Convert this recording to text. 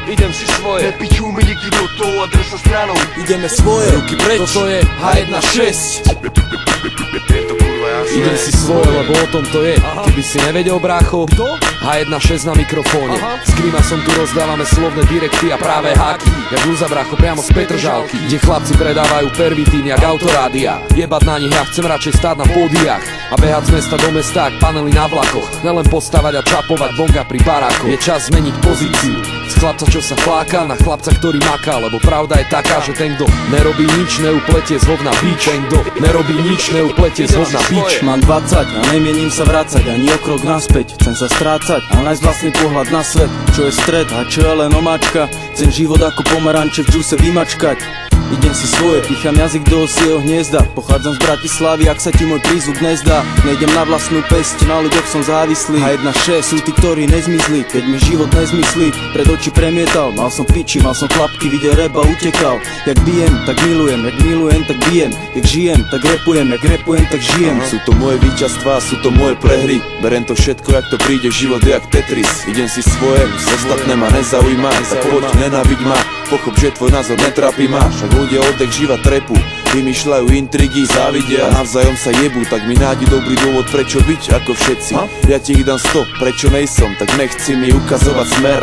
Idem si svoje, nepičuj mi nikdy do toho, adresa stranou. Ideme svoje, ruky preč. Toto je H1.6. idem si svoje, lebo o tom to je. Keby si nevedel, brácho, H1.6 na mikrofóne. Z Krima som tu rozdávame slovné direkty a práve háky. Jak Luza, brácho, priamo z Petržalky, kde chlapci predávajú pervitín jak autorádia. Jebať na nich, ja chcem radšej stáť na pódiách a behať z mesta do mesta jak panely na vlakoch. Nelen postavať a čapovať bonga pri barákoch. Je čas zmeniť pozíciu z chlapca, čo sa fláka, na chlapca, ktorý maká. Lebo pravda je taká, že ten, kto nerobí nič, neupletie z hovna bič. Ten, kto nerobí nič, neupletie z hovna bič. Mám 20 a nemienim sa vracať ani o krok naspäť. Chcem sa strácať a nájsť vlastný pohľad na svet. Čo je stred a čo je len omáčka. Chcem život ako pomaranče v džuse vymačkať. Idem si svoje, pýcham jazyk do osieho hniezda. Pochádzam z Bratislavy, ak sa ti môj prízvuk nezdá. Nejdem na vlastnú pesť, na ľuďoch som závislý. H1.6 sú tí, ktorí nezmyslí, keď mi život nezmyslí. Pred oči premietal, mal som piči, mal som chlapky, video rap a utekal. Jak bijem, tak milujem, jak milujem, tak bijem. Jak žijem, tak repujem, jak repujem, tak žijem. Sú to moje víťazstvá, sú to moje prehry. Berem to všetko, jak to príde, život je jak Tetris. Idem si svoje, ostatné ma nezaujíma. Tak poď, nenáviď ma, pochop, že tvoj názor netrápi ma. Však ľudia oddek živa trepu, vymýšľajú intrigy, závidia a navzájom sa jebú. Tak mi nájdi dobrý dôvod, prečo byť ako všetci. Ja ti ich dám 100, prečo nejsom, tak nechci mi ukazovať smer.